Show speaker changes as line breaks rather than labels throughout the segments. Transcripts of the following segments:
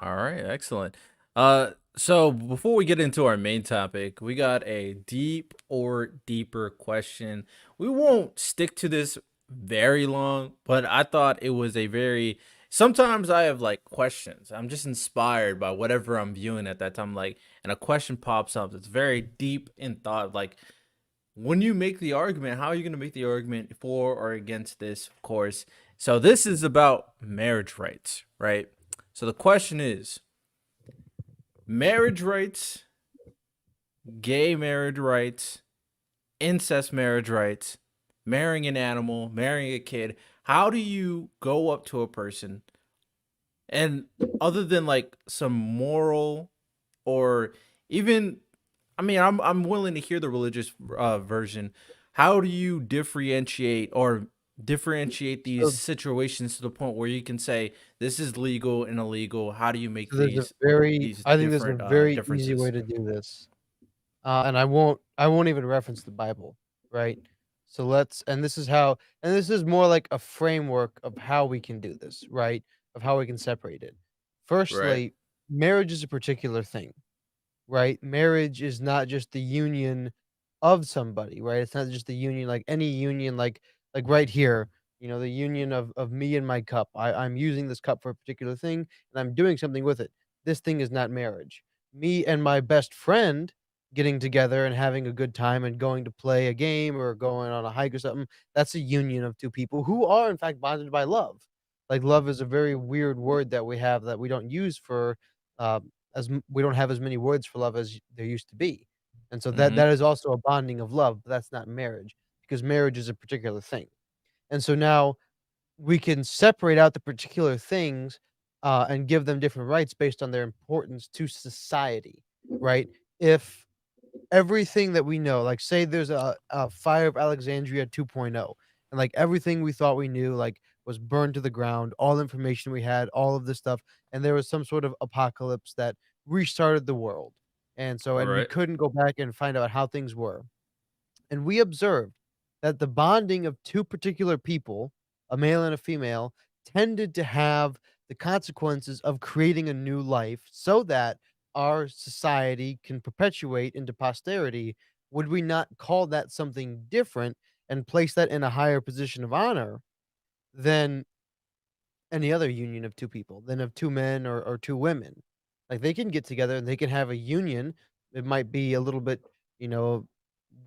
All right, excellent. So before we get into our main topic, we got a deep or deeper question. We won't stick to this very long, but I thought it was a very sometimes I have like questions. I'm just inspired by whatever I'm viewing at that time, like, and a question pops up that's very deep in thought. Like, when you make the argument, how are you going to make the argument for or against this, of course? So this is about marriage rights, right? So the question is marriage rights, gay marriage rights, incest marriage rights, marrying an animal, marrying a kid. How do you go up to a person and other than like some moral or even I'm willing to hear the religious version. How do you differentiate these
So,
situations to the point where you can say this is legal and illegal? How do you make
so there's a
these
I think there's a
different
very easy way
differences?
to do this, and I won't even reference the Bible, right? So let's and this is how and this is more like a framework of how we can do this, right? Of how we can separate it.
Right.
Firstly, marriage is a particular thing, right? Marriage is not just the union of somebody, right? It's not just the union like any union like right here, the union of me and my cup. I'm using this cup for a particular thing and I'm doing something with it. This thing is not marriage. Me and my best friend getting together and having a good time and going to play a game or going on a hike or something, that's a union of two people who are in fact bonded by love. Like love is a very weird word that we have that we don't use for uh, we don't have as many words for love as there used to be. And so that
Mhm.
that is also a bonding of love, but that's not marriage because marriage is a particular thing. And so now we can separate out the particular things and give them different rights based on their importance to society, right? If everything that we know, like say there's a fire of Alexandria 2.0, and like everything we thought we knew, like was burned to the ground, all the information we had, all of this stuff, and there was some sort of apocalypse that restarted the world. And we
Right.
couldn't go back and find out how things were. And we observed that the bonding of two particular people, a male and a female, tended to have the consequences of creating a new life so that our society can perpetuate into posterity. Would we not call that something different and place that in a higher position of honor than any other union of two people, than of two men or two women? Like they can get together and they can have a union. It might be a little bit, you know,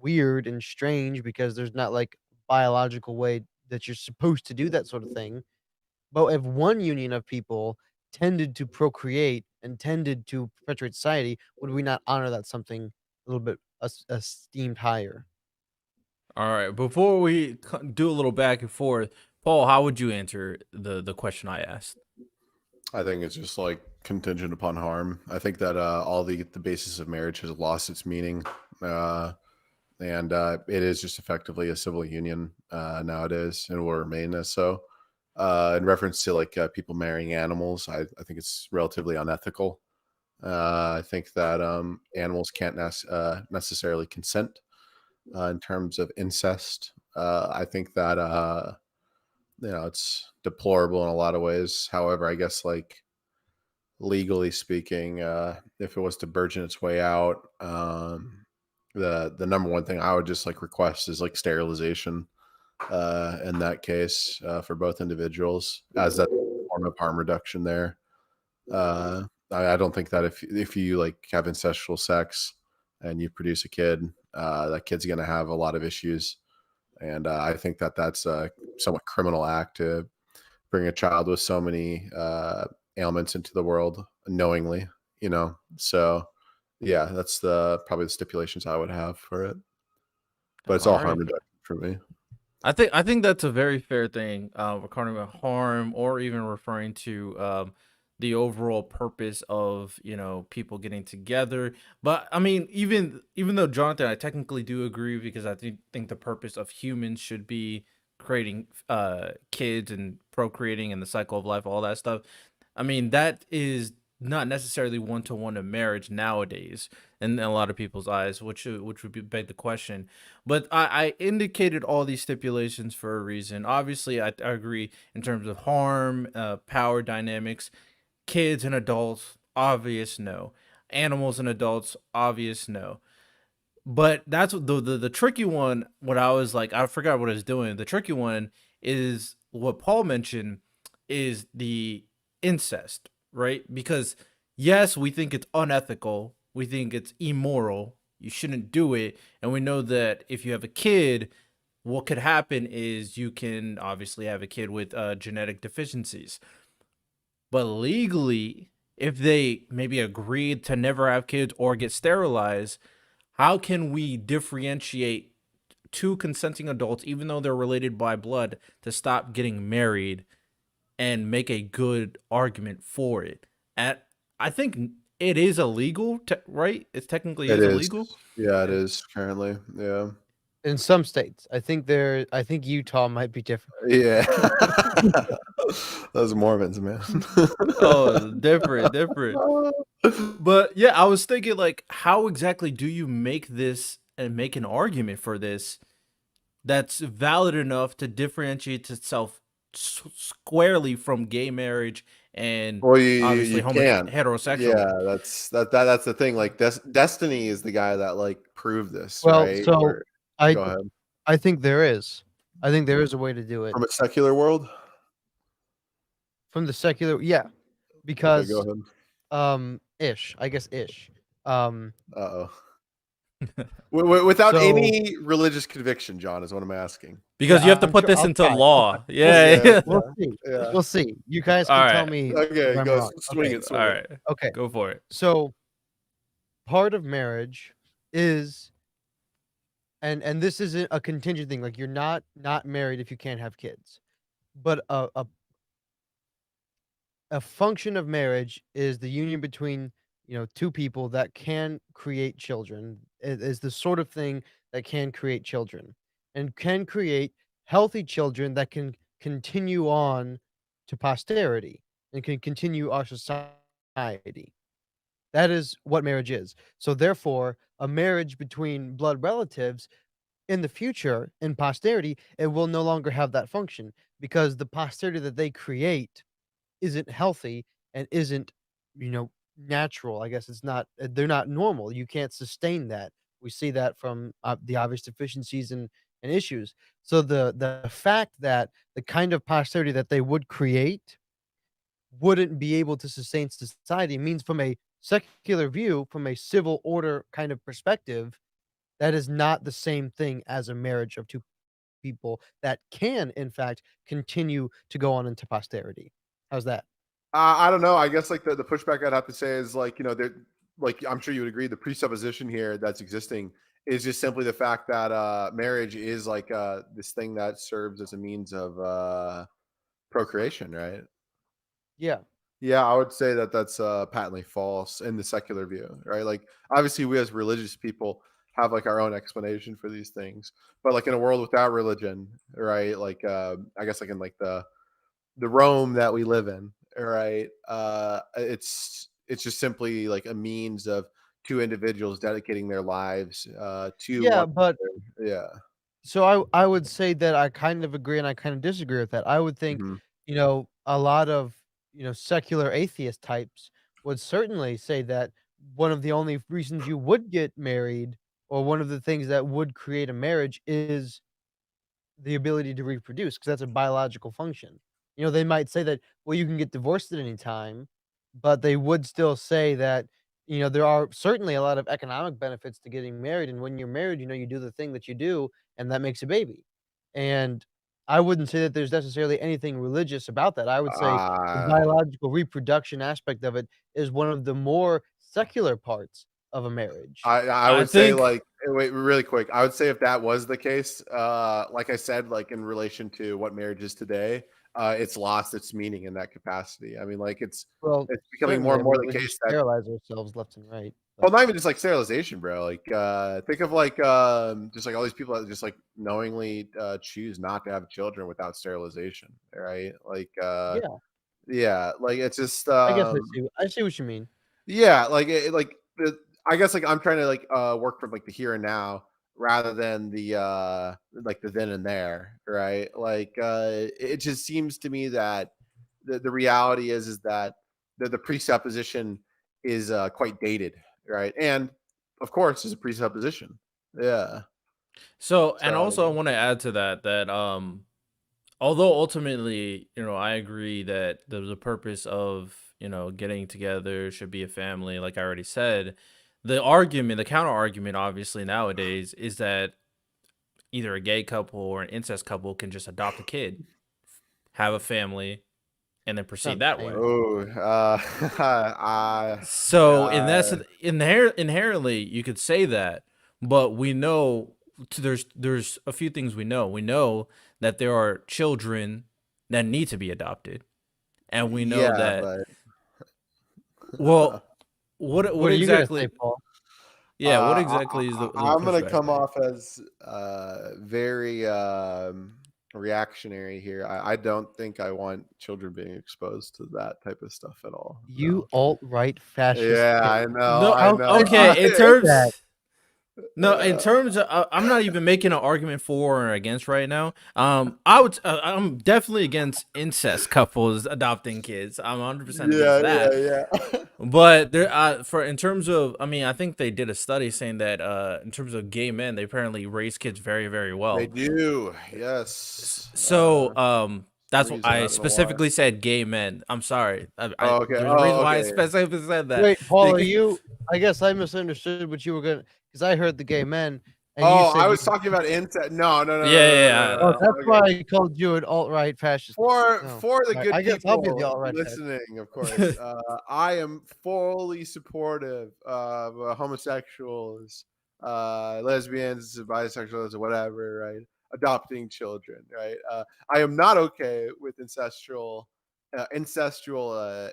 weird and strange because there's not like biological way that you're supposed to do that sort of thing. But if one union of people tended to procreate and tended to perpetuate society, would we not honor that something a little bit esteemed higher?
All right. Before we do a little back and forth, Paul, how would you answer the question I asked?
I think it's just like contingent upon harm. I think that all the basis of marriage has lost its meaning, uh, and it is just effectively a civil union nowadays, and will remain as so. In reference to like people marrying animals, I think it's relatively unethical. I think that animals can't necessarily consent in terms of incest. I think that it's deplorable in a lot of ways. However, I guess like legally speaking, if it was to burgeon its way out, the number one thing I would just like request is like sterilization. In that case, for both individuals, as that form of harm reduction there. I don't think that if you like have incestual sex and you produce a kid, that kid's going to have a lot of issues, and I think that that's a somewhat criminal act to bring a child with so many ailments into the world knowingly, So yeah, that's the probably the stipulations I would have for it. But it's
All
all harm
right.
reduction for me.
I think that's a very fair thing, regarding about harm or even referring to the overall purpose of people getting together. But I mean, even though Jonathan, I technically do agree because I think the purpose of humans should be creating kids and procreating and the cycle of life, all that stuff. I mean, that is not necessarily one to one of marriage nowadays in a lot of people's eyes, which would beg the question. But I indicated all these stipulations for a reason. Obviously, I agree in terms of harm, power dynamics. Kids and adults, obvious no. Animals and adults, obvious no. But that's what the tricky one. What I was like, I forgot what I was doing. The tricky one is what Paul mentioned is the incest, right? Because yes, we think it's unethical, we think it's immoral, you shouldn't do it, and we know that if you have a kid, what could happen is you can obviously have a kid with genetic deficiencies. But legally, if they maybe agreed to never have kids or get sterilized, how can we differentiate two consenting adults, even though they're related by blood, to stop getting married and make a good argument for it? At I think it is illegal, right? It's technically
It
is
is.
illegal.
Yeah, it
And
is currently. Yeah.
In some states, I think Utah might be different.
Yeah. Those Mormons, man.
oh, different, different. But yeah, I was thinking like, how exactly do you make this and make an argument for this that's valid enough to differentiate itself squarely from gay marriage and
Well,
obviously
you can't.
heterosexual.
Yeah, that's the thing. Like, Destiny is the guy that like proved this,
Well,
right?
so
Where
I
go ahead.
I think there is. I think there is a way to do it
From a secular world?
from the secular, yeah,
Okay, go
because
ahead.
ish, I guess ish. Um,
Uh-oh. Without
so
any religious conviction, John, is what I'm asking.
Because
yeah,
you have to
I'm
put
sure
this
I'll
into
try.
law.
We'll
Yeah,
see.
Yeah,
yeah.
We'll see.
yeah.
We'll see. You guys
All
can tell
right.
me if
Okay,
I'm
go
wrong.
swing
Okay.
it,
All
swing it.
right.
Okay.
Go for it.
So part of marriage is, and this isn't a contingent thing. Like you're not married if you can't have kids, but a function of marriage is the union between two people that can create children. It is the sort of thing that can create children and can create healthy children that can continue on to posterity and can continue our society. That is what marriage is. So therefore, a marriage between blood relatives in the future, in posterity, it will no longer have that function because the posterity that they create isn't healthy and isn't, natural. I guess it's not, they're not normal. You can't sustain that. We see that from the obvious deficiencies and issues. So the fact that the kind of posterity that they would create wouldn't be able to sustain society means from a secular view, from a civil order kind of perspective, that is not the same thing as a marriage of two people that can, in fact, continue to go on into posterity. How's that?
I don't know. I guess like the pushback I'd have to say is like, there, like I'm sure you would agree, the presupposition here that's existing is just simply the fact that marriage is like this thing that serves as a means of procreation, right?
Yeah.
Yeah, I would say that that's patently false in the secular view, right? Like, obviously, we as religious people have like our own explanation for these things, but like in a world without religion, right? Like, I guess like in like the Rome that we live in, right? It's just simply like a means of two individuals dedicating their lives to one
Yeah, but
another. Yeah.
so I would say that I kind of agree and I kind of disagree with that. I would think,
Mhm.
a lot of, secular atheist types would certainly say that one of the only reasons you would get married or one of the things that would create a marriage is the ability to reproduce, because that's a biological function. They might say that, well, you can get divorced at any time, but they would still say that, there are certainly a lot of economic benefits to getting married, and when you're married, you do the thing that you do, and that makes a baby. And I wouldn't say that there's necessarily anything religious about that. I would say the
Uh,
biological reproduction aspect of it is one of the more secular parts of a marriage.
I
I
would say
think
like wait really quick. I would say if that was the case, like I said, like in relation to what marriage is today, it's lost its meaning in that capacity. I mean, like
Well,
it's becoming more
certainly,
and
I
more
mean,
the
we just
case that
sterilize ourselves left and right,
well,
but
not even just like sterilization, bro. Like think of like just like all these people that just like knowingly choose not to have children without sterilization, right? Like
yeah,
yeah, like it's just
I guess I see what you mean.
yeah, like like the I guess like I'm trying to like work from like the here and now rather than the like the then and there, right? Like it just seems to me that the reality is that the presupposition is quite dated, right? And of course, it's a presupposition. Yeah.
So, and also I
So
want to add to that that although ultimately, I agree that the purpose of, getting together should be a family, like I already said, the counter argument obviously nowadays is that either a gay couple or an incest couple can just adopt a kid, have a family, and then
It's not
proceed
the
that way.
same.
oh,
So, and
uh,
that's inherently you could say that, but we know there's a few things we know. We know that there are children that need to be adopted, and we know
yeah,
that.
but
Well, what
What are you gonna say,
exactly?
Paul?
Yeah, what exactly is the
I'm gonna
pushback
come
there?
off as very reactionary here. I don't think I want children being exposed to that type of stuff at all.
You
No.
alt-right fascist
Yeah,
pig.
I know,
No,
I
How
know.
could you
okay. In
say that?
terms, no, in
Yeah.
terms of, I'm not even making an argument for or against right now. I'm definitely against incest couples adopting kids. I'm 100% against
Yeah,
that.
yeah, yeah.
But there, for in terms of, I mean, I think they did a study saying that, in terms of gay men, they apparently raise kids very, very
They
well.
do. Yes.
So, that's what
Reason, I
I
don't know why.
specifically said. Gay men. I'm sorry.
Oh, okay.
There's a
Oh,
reason why I
okay.
specifically said that.
Wait, Paul, are
They,
you I guess I misunderstood what you were gonna, because I heard the gay men, and you
Oh, I
said you
was talking about incest. No, no, no,
yeah,
no, no,
yeah,
no, no,
oh,
yeah.
no.
that's
Okay.
why I called you an alt-right fascist. Oh,
For the
alright,
good
I guess I'll be the
people
alt-right fascist.
listening, of course, I am fully supportive of homosexuals, lesbians, bisexuals, or whatever, right? Adopting children, right? I am not okay with incestual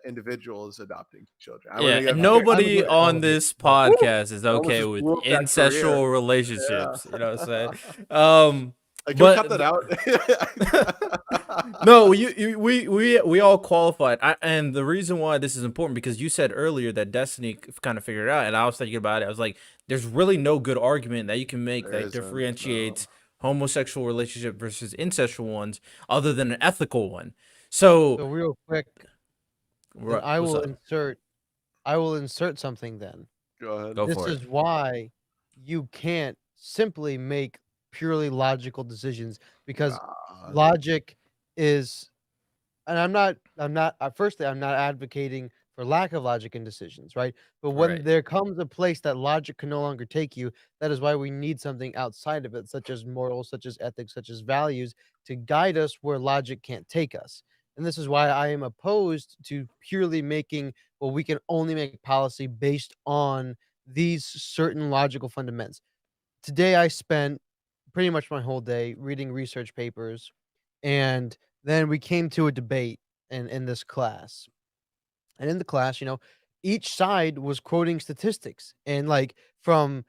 individuals adopting children. I'm going
Yeah,
to make
and
that very
I'm
nobody
against
clear.
all
on
of it.
this
But
Woo!
podcast is
I almost
okay
just
with
blew up that career.
incestual relationships. You know what I'm saying?
Yeah.
Um,
Can we cut
but
that out?
no, we all qualified, and the reason why this is important because you said earlier that Destiny kind of figured it out, and I was thinking about it. I was like, there's really no good argument that you can make
There
that
isn't, no.
differentiates homosexual relationship versus incestual ones, other than an ethical one. So,
so real quick, then
what's up?
I will insert something then.
Go ahead.
Go
This
for it.
is why you can't simply make purely logical decisions, because
Ah,
logic is, and firstly, I'm not advocating for lack of logic in decisions, right? But when
Right.
there comes a place that logic can no longer take you, that is why we need something outside of it, such as morals, such as ethics, such as values, to guide us where logic can't take us. And this is why I am opposed to purely making, well, we can only make policy based on these certain logical fundamentals. Today I spent pretty much my whole day reading research papers, and then we came to a debate in this class. And in the class, each side was quoting statistics, and like from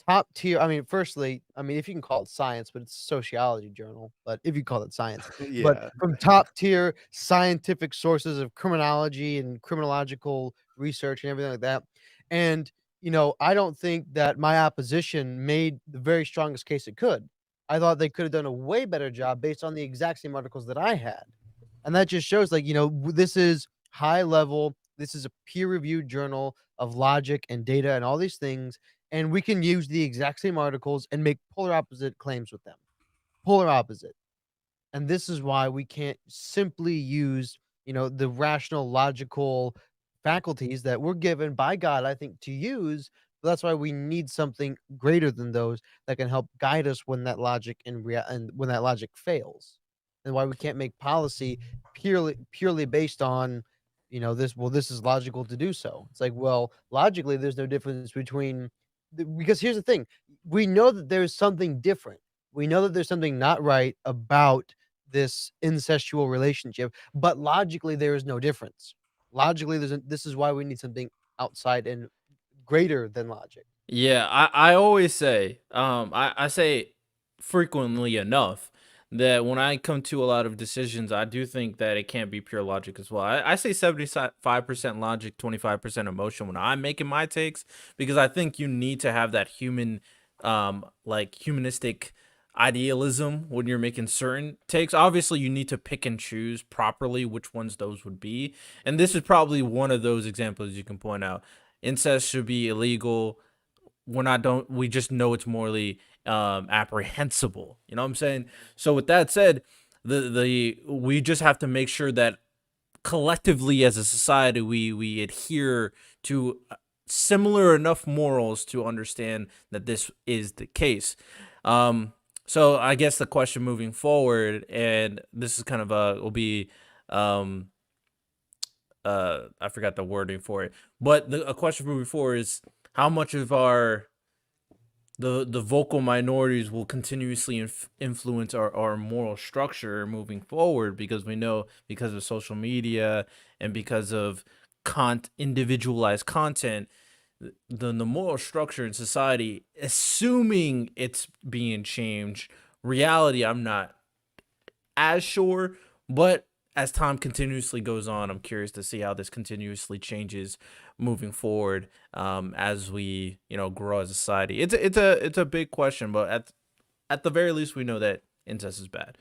top tier. I mean, firstly, I mean, if you can call it science, but it's a sociology journal, but if you call it science, but
yeah.
from top tier scientific sources of criminology and criminological research and everything like that. And, I don't think that my opposition made the very strongest case it could. I thought they could have done a way better job based on the exact same articles that I had. And that just shows, like, this is high level. This is a peer reviewed journal of logic and data and all these things. And we can use the exact same articles and make polar opposite claims with them. Polar opposite. And this is why we can't simply use, the rational, logical faculties that we're given by God, I think, to use. But that's why we need something greater than those that can help guide us when that logic and when that logic fails. And why we can't make policy purely based on, this, well, this is logical to do so. It's like, well, logically, there's no difference between because here's the thing. We know that there's something different. We know that there's something not right about this incestual relationship, but logically there is no difference. Logically, this is why we need something outside and greater than logic.
Yeah, I always say, I say frequently enough that when I come to a lot of decisions, I do think that it can't be pure logic as well. I say 75% logic, 25% emotion when I'm making my takes, because I think you need to have that human, like humanistic idealism when you're making certain takes. Obviously, you need to pick and choose properly which ones those would be. And this is probably one of those examples you can point out. Incest should be illegal. Don't we just know it's morally apprehensible. You know what I'm saying? So with that said, the we just have to make sure that collectively as a society we adhere to similar enough morals to understand that this is the case. um so I guess the question moving forward, and this is kind of will be um I forgot the wording for it, but a question moving forward is how much of our the vocal minorities will continuously influence our moral structure moving forward, because we know, because of social media and because of individualized content, the moral structure in society, assuming it's being changed, reality I'm not as sure, but as time continuously goes on, I'm curious to see how this continuously changes moving forward, as we, grow as a society. It's a big question, but at the very least, we know that incest is bad.